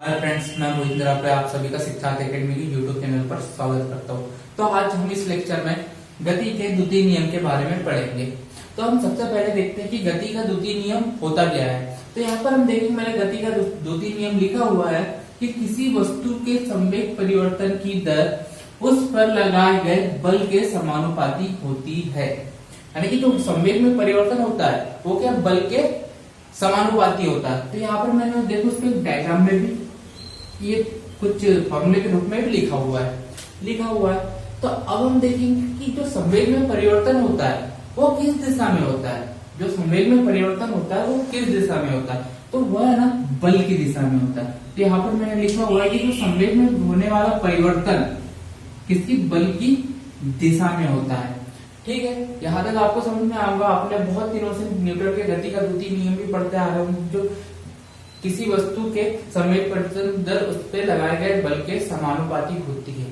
Hi friends, मैं मोहित पे आप सभी का शिक्षा अकेडमी की यूट्यूब चैनल पर स्वागत करता हूँ। तो आज हम इस लेक्चर में गति के द्वितीय नियम के बारे में पढ़ेंगे। तो हम सबसे पहले देखते हैं कि गति का द्वितीय नियम होता क्या है। तो यहाँ पर हम देखेंगे, मैंने गति का द्वितीय नियम लिखा हुआ है कि किसी वस्तु के संवेग परिवर्तन की दर उस पर लगाए गए बल के समानुपाती होती है। यानी कि जो संवेग में परिवर्तन होता है वो क्या बल के समानुपाती होता है। तो यहाँ पर मैंने देखो उसके डायग्राम में भी ये कुछ फॉर्मूले के रूप में भी लिखा हुआ है। तो अब हम देखेंगे कि जो संवेग में परिवर्तन होता है वो किस दिशा में होता है। जो संवेग में परिवर्तन होता है वो किस दिशा में होता है, तो वह है ना बल की दिशा में होता है। तो यहाँ पर मैंने लिखा हुआ है कि जो संवेग में होने वाला परिवर्तन किसी बल की दिशा में होता है। ठीक है, यहाँ तक आपको समझ में आएगा। आपने बहुत दिनों से न्यूटन के गति का द्वितीय नियम भी पढ़ते आ रहे हो, जो किसी वस्तु के संवेग परिवर्तन दर उस पर लगाए गए बल के समानुपाती होती है।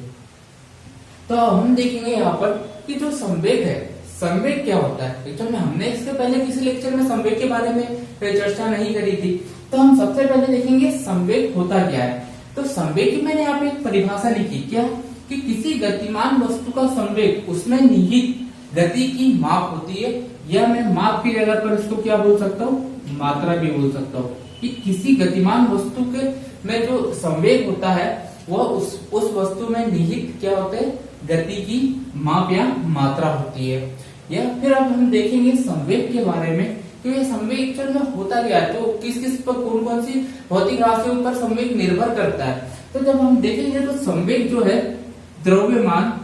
तो हम देखेंगे यहाँ पर कि जो संवेग है, संवेग क्या होता है। एक्चुअली में हमने इससे पहले किसी लेक्चर में संवेग के बारे में चर्चा नहीं करी थी। तो हम सबसे पहले देखेंगे संवेग होता क्या है। तो संवेग की मैंने यहाँ पे एक परिभाषा लिखी, क्या कि किसी गतिमान वस्तु का संवेग उसमें निहित गति की माप होती है, या मैं माप की जगह पर इसको क्या बोल सकता हूँ, मात्रा भी बोल सकता हूँ। कि किसी गतिमान वस्तु के में जो संवेग होता है वह उस वस्तु में निहित क्या होते हैं, गति की माप या मात्रा होती है। या फिर अब हम देखेंगे संवेग के बारे में कि ये संवेग एक्चुअल में होता क्या है। तो किस किस पर कौन कौन सी भौतिक राशियों पर संवेग निर्भर करता है। तो जब हम देखेंगे तो संवेग जो है द्रव्यमान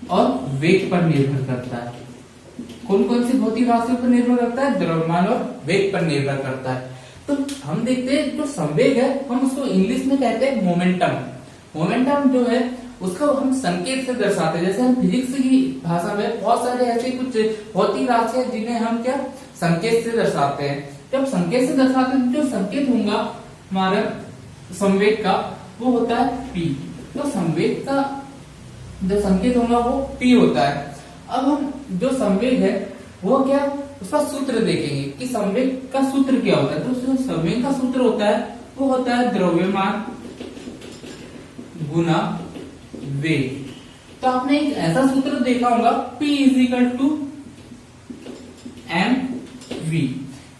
और वेग पर निर्भर करता है। कौन कौन सी भौतिक राशियों पर निर्भर करता है, द्रव्यमान और वेग पर निर्भर करता है। तो हम देखते हैं जो संवेग है हम उसको इंग्लिश में कहते हैं मोमेंटम। मोमेंटम जो है उसको हम संकेत से दर्शाते हैं। जैसे हम फिजिक्स की भाषा में बहुत सारे ऐसे कुछ भौतिक राशियां जिन्हें हम क्या संकेत से दर्शाते हैं। जब संकेत से दर्शाते हैं जो संकेत होगा हमारा संवेग का वो होता है पी। तो संवेग का जो संकेत होगा वो P होता है। अब हम जो संवेग है वो क्या उसका सूत्र देखेंगे कि संवेग का सूत्र क्या होता है। तो जो संवेग का सूत्र होता है वो होता है द्रव्यमान गुना वेग। तो आपने एक ऐसा सूत्र देखा होगा P = mv।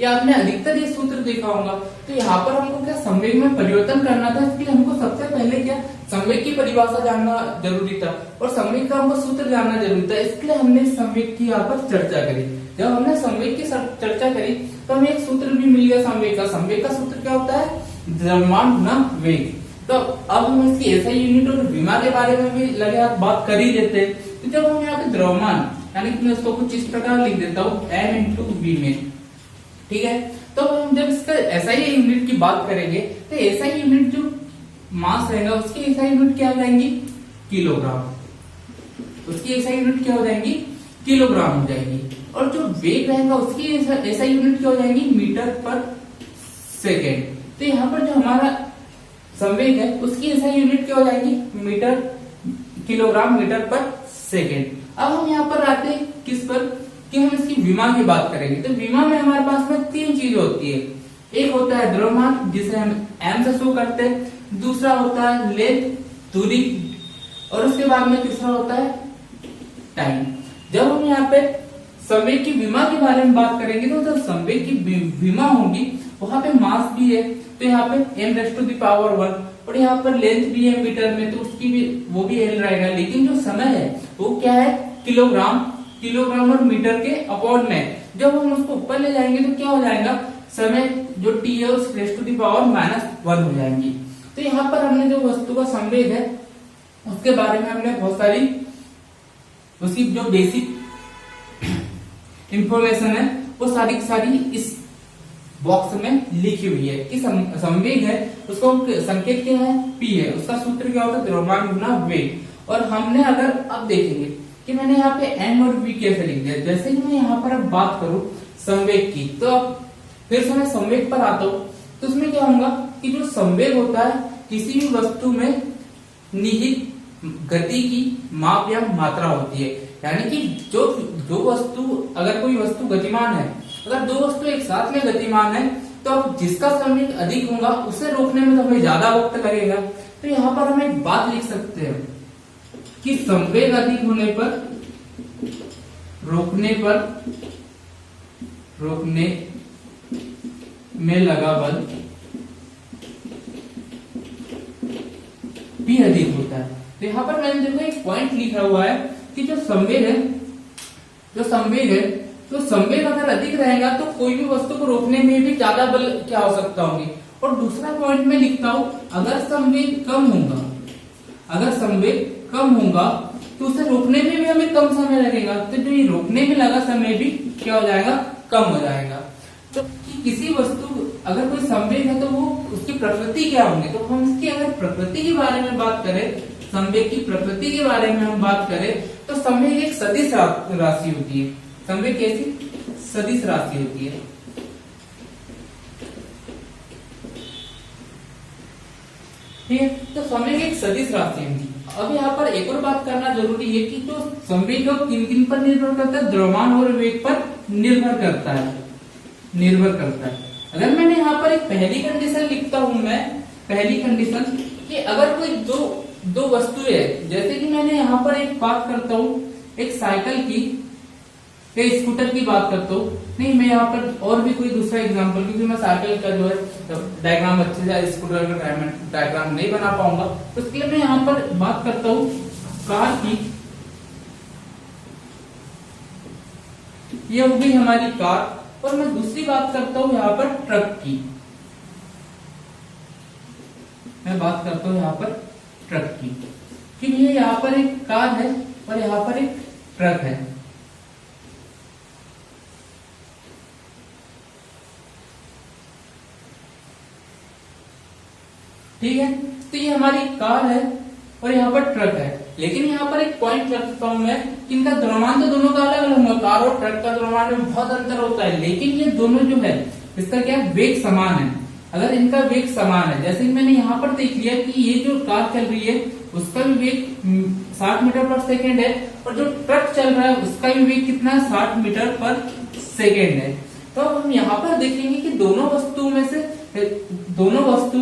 या आपने अधिकतर ये सूत्र देखा होगा। तो यहाँ पर हमको क्या संवेग में परिवर्तन करना था, इसलिए हमको सबसे पहले क्या संवेग की परिभाषा जानना जरूरी था और संवेग का हमको सूत्र जानना जरूरी था। इसलिए हमने संवेग की यहाँ पर चर्चा करी। जब हमने संवेग की चर्चा करी तो हमें एक सूत्र भी मिल गया संवेग का। संवेग का सूत्र क्या होता है, द्रव्यमान गुना वेग। तो अब हम इसकी एसआई यूनिट और विमा के बारे में भी लगे बात कर ही देते हैं। तो जब हम यहाँ पे द्रव्यमान यानी कि मैं इसको कुछ इस प्रकार लिख देता हूँ m × v में, ठीक है। तो हम जब इसका एसआई यूनिट की बात करेंगे तो एसआई यूनिट जो मास रहेगा उसकी एसआई यूनिट क्या हो जाएंगी, किलोग्राम। उसकी एसआई यूनिट क्या हो जाएंगी, किलोग्राम हो जाएगी। और जो वेग रहेगा उसकी एसआई यूनिट क्या हो जाएगी, मीटर पर सेकेंड। तो यहाँ पर जो हमारा संवेग है उसकी एसआई यूनिट क्या हो जाएगी, किलोग्राम मीटर पर सेकेंड। अब हम यहाँ पर आते हैं किस पर कि हम इसकी विमा की बात करेंगे। तो विमा में हमारे पास में तीन चीज होती है। एक होता है द्रव्यमान जिसे हम m से शो करते हैं, दूसरा होता है लेंथ दूरी, और उसके बाद में तीसरा होता है टाइम। जब हम यहाँ पे संवेग की विमा के बारे में बात करेंगे तो जब संवेग की विमा होगी वहां पे मास भी है, तो यहाँ पे m⁻⁴ और यहाँ पर लेंथ भी है मीटर में, तो उसकी भी वो भी l रहेगा। लेकिन जो समय है वो क्या है, किलोग्राम और मीटर के अपॉन में। जब हम उसको ऊपर ले जाएंगे तो क्या हो जाएगा, समय जो t है उस r⁻⁻1 हो जाएंगी। तो यहाँ पर हमने जो वस्तु का संवेग है उसके बारे में हमने बहुत सारी उसकी जो बेसिक इंफॉर्मेशन है वो सारी की सारी इस बॉक्स में लिखी हुई है कि संवेग है उसको संकेत क्या है, P है, उसका सूत्र क्या होता है, द्रव्यमान गुना वेग। और हमने अगर अब देखेंगे कि मैंने यहाँ पे m और v कैसे लिख दिया। जैसे ही मैं यहाँ पर अब बात करूं संवेग की, तो अब फिर से मैं संवेग पर आता हूँ। तो उसमें क्या होगा कि जो संवेग होता है किसी भी वस्तु में निहित गति की माप या मात्रा होती है। यानी कि जो जो वस्तु, अगर कोई वस्तु गतिमान है, अगर दो वस्तु एक साथ में गतिमान है, तो अब जिसका संवेग अधिक होगा उसे रोकने में तो हमें ज्यादा वक्त लगेगा। तो यहाँ पर हम एक बात लिख सकते हैं कि संवेग अधिक होने पर रोकने में लगा बल भी अधिक होता है। तो यहाँ पर मैंने देखो एक पॉइंट लिखा हुआ है कि जो संवेग है, तो संवेग अगर अधिक रहेगा तो कोई भी वस्तु को रोकने में भी ज्यादा बल की आवश्यकता होगी। और दूसरा पॉइंट में लिखता हूं, अगर संवेग कम होगा तो उसे रोकने में भी हमें कम समय लगेगा। तो जो ये रोकने में लगा समय भी क्या हो जाएगा, कम हो जाएगा। तो किसी वस्तु अगर कोई संवेग है तो वो उसकी प्रकृति क्या होंगे, तो हम इसकी अगर प्रकृति के बारे में बात करें, संवेग की प्रकृति के बारे में हम बात करें, तो संवेग एक सदिश राशि होती है। संवेग कैसी, सदिश राशि होती है। ठीक है, तो संवेग एक सदिश राशि होती है। अब यहाँ पर एक और बात करना जरूरी है कि जो संवेग किन किन पर निर्भर करता है, द्रव्यमान और वेग पर निर्भर करता है। अगर मैंने यहाँ पर एक पहली कंडीशन लिखता हूं, मैं पहली कंडीशन कि अगर कोई दो वस्तुएं है, जैसे कि मैंने यहाँ पर एक बात करता हूँ एक साइकिल की, एक स्कूटर की बात करता हूँ, नहीं मैं यहाँ पर और भी कोई दूसरा एग्जांपल, क्योंकि मैं साइकिल का जो है डायग्राम अच्छे से, स्कूटर का डायग्राम नहीं बना पाऊंगा, तो इसलिए मैं यहाँ पर बात करता हूँ कार की। ये हो गई हमारी कार, और मैं दूसरी बात करता हूँ यहाँ पर ट्रक की। मैं बात करता हूँ यहाँ पर ट्रक की, क्योंकि ये यहाँ पर एक कार है और यहाँ पर एक ट्रक है। ठीक है, तो ये हमारी कार है और यहाँ पर ट्रक है। लेकिन यहाँ पर एक पॉइंट रखता हूं मैं कि इनका द्रव्यमान तो दोनों का अलग अलग होगा, कार और ट्रक का द्रव्यमान में बहुत अंतर होता है, लेकिन ये दोनों जो है इसका क्या वेग समान है। अगर इनका वेग समान है, जैसे मैंने यहाँ पर देख लिया कि ये जो कार चल रही है उसका भी वेग 60 मीटर पर सेकेंड है, और जो ट्रक चल रहा है उसका भी वेग कितना है, 60 मीटर पर सेकेंड है। तो हम यहाँ पर देखेंगे कि दोनों वस्तुओं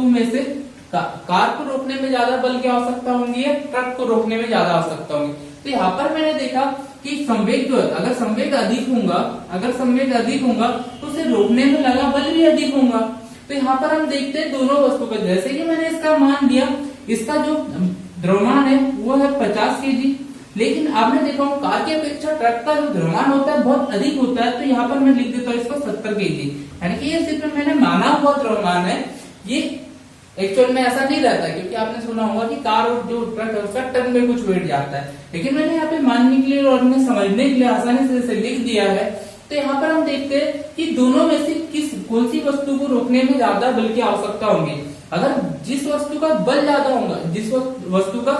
में से कार को रोकने में ज्यादा बल की आवश्यकता होगी या ट्रक को रोकने में ज्यादा आवश्यकता होगी। तो यहाँ पर मैंने देखा कि संवेग जो है, अगर संवेग अधिक होगा तो उसे रोकने में लगा बल भी अधिक होगा। तो यहाँ पर हम देखते हैं दोनों वस्तु का, जैसे कि मैंने इसका मान दिया, इसका जो द्रव्यमान है वो है 50 kg, लेकिन आपने देखा कार की अपेक्षा ट्रक का जो द्रव्यमान होता है बहुत अधिक होता है। तो यहाँ पर मैं लिख देता हूँ इसको 70 kg, यानी कि ये सिर्फ मैंने माना हुआ द्रव्यमान है, ये एक्चुअल में ऐसा नहीं रहता है, क्योंकि आपने सुना होगा कि कार और जो ट्रक है उसका टन में कुछ वेट जाता है, लेकिन मैंने यहाँ पे मानने के लिए और उन्हें समझने के लिए आसानी से इसे लिख दिया है। तो यहाँ पर हम देखते हैं कि दोनों में से कौन सी वस्तु को रोकने में ज्यादा बल की आवश्यकता होगी। अगर जिस वस्तु का बल ज्यादा होगा, जिस वस्तु का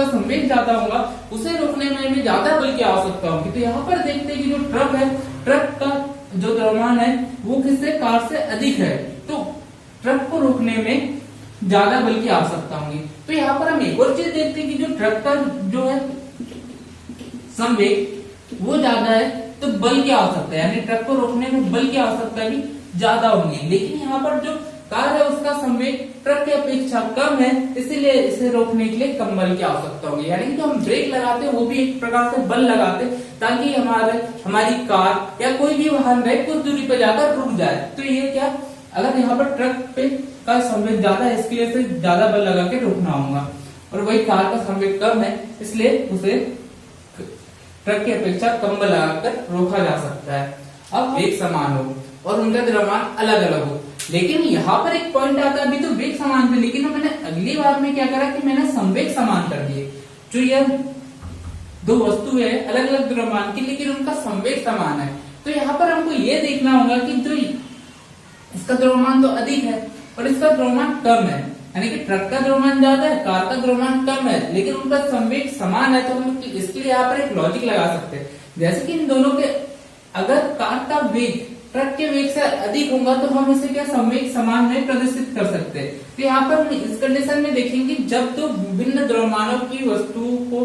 संवेग ज्यादा होगा उसे रोकने में भी ज्यादा बल की आवश्यकता होगी। तो यहाँ पर देखते हैं कि जो ट्रक है, ट्रक का जो द्रव्यमान है वो किससे, कार से अधिक है, तो ट्रक को रोकने में ज्यादा बल की आवश्यकता होगी। तो यहाँ पर हम एक और चीज देखते हैं कि जो ट्रक का जो है संवेग वो ज्यादा है, तो बल की आवश्यकता है, यानी ट्रक को रोकने में बल की आवश्यकता भी ज्यादा होगी। लेकिन यहाँ पर जो कार है उसका संवेग ट्रक की अपेक्षा कम है, इसीलिए इसे रोकने के लिए कम बल की आवश्यकता होगी। यानी कि जो हम ब्रेक लगाते हैं वो भी एक प्रकार से बल लगाते हैं, ताकि हमारी कार या कोई भी वाहन रहे कुछ दूरी पर जाकर रुक जाए। तो ये क्या, अगर यहाँ पर ट्रक पे का संवेग ज्यादा है, इसके लिए ज्यादा बल लगा के रोकना होगा, और वही कार का संवेग कम है इसलिए उसे ट्रक की अपेक्षा कम बल लगाकर रोका जा सकता है। अब वेग समान हो और उनका द्रव्यमान अलग अलग हो, लेकिन यहाँ पर एक पॉइंट आता है, अभी तो वेग समान थे, लेकिन मैंने अगली बार में क्या करा कि मैंने संवेग समान कर दिए। जो यह दो वस्तु है अलग अलग द्रव्यमान की, लेकिन उनका संवेग समान है। तो यहाँ पर हमको ये देखना होगा कि जो इसका द्रव्यमान तो अधिक है और इसका द्रव्यमान कम है, यानी कि ट्रक का द्रव्यमान ज्यादा है, कार का द्रव्यमान कम है, लेकिन उनका संवेग समान है। तो हम इसके लिए यहाँ पर एक लॉजिक लगा सकते हैं, जैसे कि इन दोनों के अगर कार का वेग ट्रक के वेग से अधिक होगा तो हम इसे क्या संवेग समान में प्रदर्शित कर सकते हैं। तो यहाँ पर इस कंडीशन में देखेंगे जब तो विभिन्न द्रव्यमानों की वस्तुओं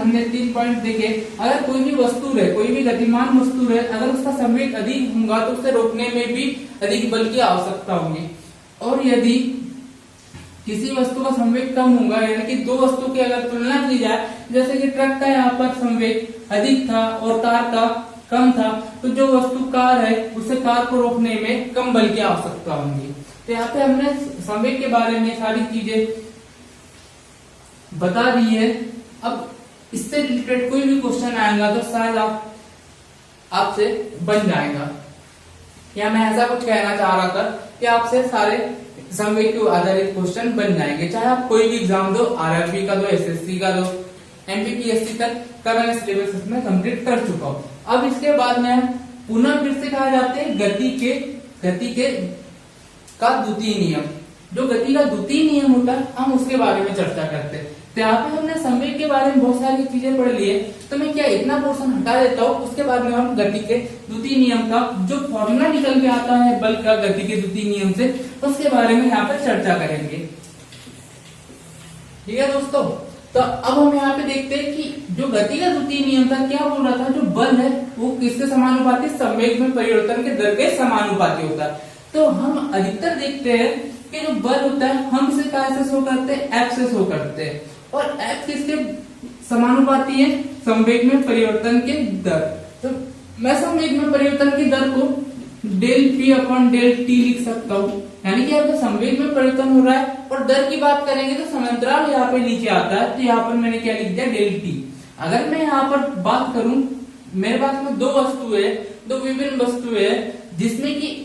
हमने 3 पॉइंट देखे। अगर कोई भी वस्तु रहे, कोई भी गतिमान वस्तु रहे, अगर उसका संवेग अधिक होगा तो उसे रोकने में भी अधिक बल की आवश्यकता होगी। और यदि किसी वस्तु का संवेग कम होगा, यानी कि दो वस्तु की अगर तुलना की जाए, जैसे कि ट्रक का यहाँ पर संवेग अधिक था और कार का कम था, तो जो वस्तु कार है उसे कार को रोकने में कम बल की आवश्यकता होगी। तो यहाँ पे हमने संवेग के बारे में सारी चीजें बता दी है। अब इससे रिलेटेड कोई भी क्वेश्चन आएगा तो शायद आपसे बन जाएगा, या मैं ऐसा कुछ कहना चाह रहा था कि आपसे सारे संवेग के आधारित क्वेश्चन बन जाएंगे, चाहे आप कोई भी एग्जाम दो, आरआरबी का दो, एसएससी का दो, एमपीपीएससी तक का मैं सिलेबस में कंप्लीट कर चुका हूँ। अब इसके बाद में पुनः फिर से कहा जाते हैं गति के का द्वितीय नियम। जो गति का द्वितीय नियम होता है हम उसके बारे में चर्चा करते हैं। तो यहाँ पे हमने संवेग के बारे में बहुत सारी चीजें पढ़ ली है, तो मैं क्या इतना पोर्शन हटा देता हूँ, उसके बाद में हम गति के द्वितीय नियम का जो फॉर्मूला निकल के आता है बल का गति के द्वितीय नियम से, उसके बारे में यहाँ पर चर्चा करेंगे। ठीक है दोस्तों, तो अब हम यहाँ पे देखते हैं कि जो गति का द्वितीय नियम था क्या बोल रहा था, जो बल है वो किसके समानुपाती, संवेग में परिवर्तन के दर के समानुपाती होता है। तो हम अधिकतर देखते हैं कि जो बल होता है हम इसे कैसे शो करते हैं, एफ से शो करते हैं, और एफ किसके समानुपाती है, संवेग में परिवर्तन के दर। तो मैं संवेग में परिवर्तन की दर को del p upon del t लिख सकता हूँ, यानी कि आपका संवेग में परिवर्तन हो रहा है। और दर की बात करेंगे तो समांतराल यहाँ पे नीचे आता है, तो यहाँ पर मैंने क्या लिख दिया, डेल टी। अगर मैं यहाँ पर बात करूं, मेरे पास में दो वस्तुएं, दो विभिन्न वस्तुएं है, जिसमें कि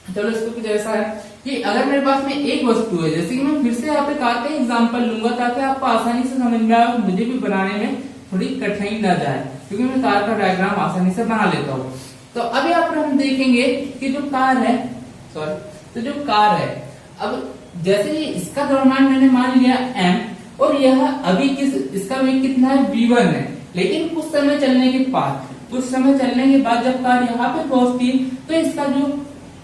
चलो इसको कुछ ऐसा है कि अगर मेरे पास में एक वस्तु है, जैसे कि मैं फिर से यहाँ पे कार का एग्जाम्पल लूंगा ताकि आपको आसानी से समझ में आए और मुझे भी बनाने में थोड़ी कठिनाई ना जाए, क्योंकि मैं कार का डायग्राम आसानी से बना लेता हूँ। तो अब यहाँ पर हम देखेंगे कि जो कार है, तो जो कार है, अब जैसे ही इसका द्रव्यमान मैंने मान लिया m, और यह अभी इसका वेग कितना है, v1 है, लेकिन कुछ समय चलने के बाद जब कार यहाँ पे पहुंचती है तो इसका जो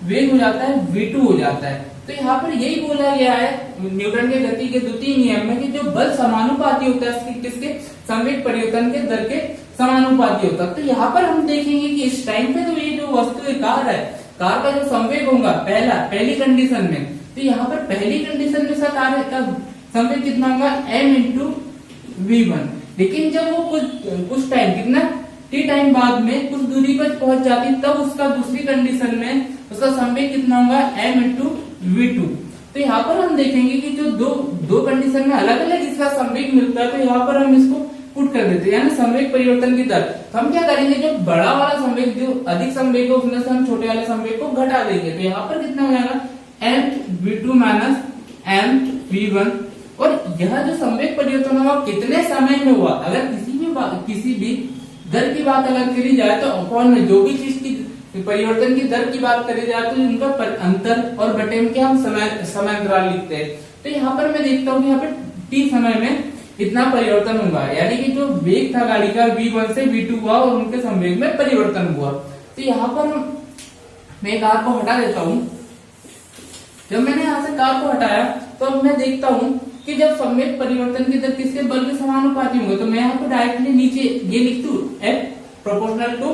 वेग हो जाता है v2 हो जाता है। तो यहाँ पर यही बोला गया है न्यूटन के गति के द्वितीय नियम में कि जो बल समानुपाती होता है किसके, संवेग परिवर्तन के दर के समानुपाती होता है। तो यहाँ पर हम देखेंगे कि इस टाइम पे तो ये जो वस्तु कार है, कार का जो संवेग होगा पहली कंडीशन में, तो यहाँ पर पहली कंडीशन में कार का संवेग कितना होगा, m इंटू v1। लेकिन जब वो कुछ टाइम कितना t टाइम बाद में कुछ दूरी पर पहुंच जाती तब उसका दूसरी कंडीशन में उसका संवेग कितना होगा m इंटू v2। तो यहाँ पर हम देखेंगे कि जो दो कंडीशन में अलग अलग इसका संवेग मिलता है, तो यहाँ पर हम इसको पुट कर देते हैं, यानी संवेग परिवर्तन की दर। तो हम क्या करेंगे, जो बड़ा वाला संवेग जो अधिक संवेग है उसमें से हम छोटे वाले संवेग को घटा देंगे। तो यहाँ पर कितना हो जाएगा m v2 minus m v1। और यह जो संवेग परिवर्तन हुआ कितने समय में हुआ, अगर किसी भी दर की बात अगर करी जाए तो अपॉन में जो भी चीज की परिवर्तन की दर की बात करी जाए तो इनका अंतर और बटे में क्या हम समय अंतराल लिखते हैं। तो यहाँ पर मैं देखता हूँ यहाँ पे t समय में इतना परिवर्तन हुआ, यानी कि जो वेग था गाड़ी का v1 से v2 हुआ और उनके संवेग में परिवर्तन हुआ। तो यहाँ पर मैं कार को हटा देता हूँ। जब मैंने यहाँ से कार को हटाया तो अब मैं देखता हूँ कि जब संवेग परिवर्तन की दर किसके बल के समानुपाती होंगे, तो मैं यहाँ पर डायरेक्टली नीचे ये लिख दूं F proportional to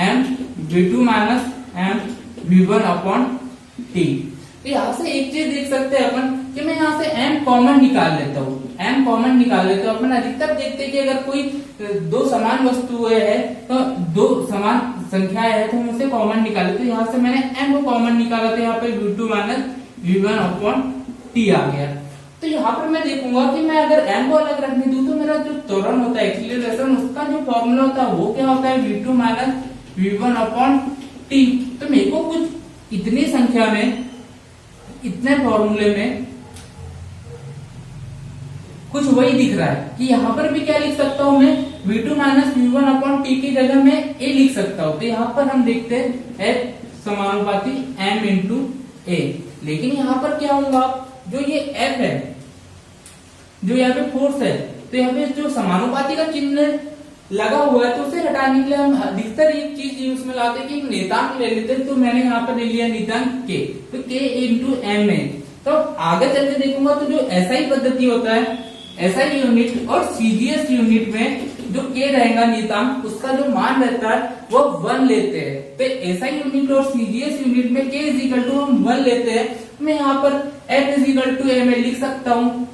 m v2 minus m v1 upon t। तो यहाँ से एक चीज देख सकते हैं अपन कि मैं यहाँ से m कॉमन निकाल लेता हूँ, m कॉमन निकाल लेता हूँ। अपन अधिकतर देखते हैं कि अगर कोई दो समान वस्तुएं है तो दो समान संख्याएं है तो हम उसे कॉमन निकाल लेते हैं। यहाँ से मैंने m को कॉमन निकाला तो यहाँ पे v2 minus v1 upon t आ गया। तो यहाँ पर मैं देखूंगा कि मैं अगर m को अलग रखने दूं तो मेरा जो त्वरण होता है एक्सीलरेशन उसका जो फॉर्मूला होता है वो क्या होता है v2 minus v1 upon t। तो मेरे को कुछ इतनी संख्या में इतने फॉर्मूले में कुछ वही दिख रहा है कि यहाँ पर भी क्या लिख सकता हूँ मैं v2 minus v1 upon t की जगह मैं a लिख सकता हूँ। तो यहाँ पर हम देखते हैं f समानुपाती m इंटू a। लेकिन यहाँ पर क्या होगा, जो ये f है जो यहाँ पे फोर्स है, तो यहाँ पे जो समानुपाती का चिन्ह लगा हुआ है तो उसे हटाने के लिए हम अधिकतर एक चीज यूज में लाते हैं कि नेतांक ले लेते हैं। तो मैंने यहाँ पर ले लिया नेतांक k, तो k इंटू एम है। तो आगे चल के देखूंगा तो जो एसआई पद्धति होता है, एसआई यूनिट और सीजीएस यूनिट में जो k रहेगा नेतांक उसका जो मान रहता है वो 1 लेते हैं। तो एसआई यूनिट और सीजीएस यूनिट में k इज इक्वल टू हम 1 लेते हैं। मैं यहाँ पर f is equal to M लिख सकता हूँ,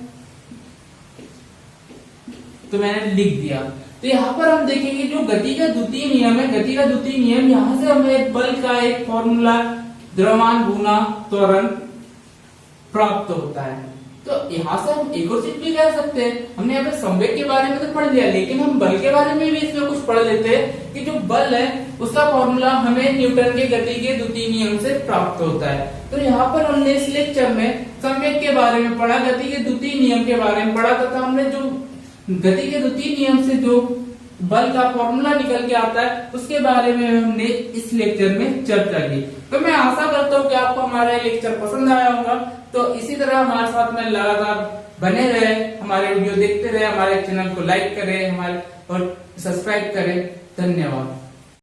तो मैंने लिख दिया। तो यहाँ पर हम देखेंगे जो गति का द्वितीय नियम है, गति का द्वितीय नियम, यहाँ से हमें बल का एक फॉर्मूला द्रव्यमान गुना त्वरण प्राप्त होता है। तो यहाँ से हम एक और चीज भी कह सकते हैं, हमने यहाँ पे संवेग के बारे में तो पढ़ लिया लेकिन हम बल के बारे में भी इसमें कुछ पढ़ लेते हैं कि जो बल है उसका फॉर्मूला हमें न्यूटन के गति के द्वितीय नियम से प्राप्त होता है। तो यहाँ पर हमने इस लेक्चर में संवेग के बारे में पढ़ा, गति के द्वितीय नियम के बारे में पढ़ा तथा हमने जो गति के द्वितीय नियम से जो बल का फॉर्मूला निकल के आता है उसके बारे में हमने इस लेक्चर में चर्चा की। तो मैं आशा करता हूँ कि आपको हमारा लेक्चर पसंद आया होगा। तो इसी तरह हमारे साथ में लगातार बने रहे, हमारे वीडियो देखते रहे, हमारे चैनल को लाइक करें हमारे और सब्सक्राइब करें। धन्यवाद।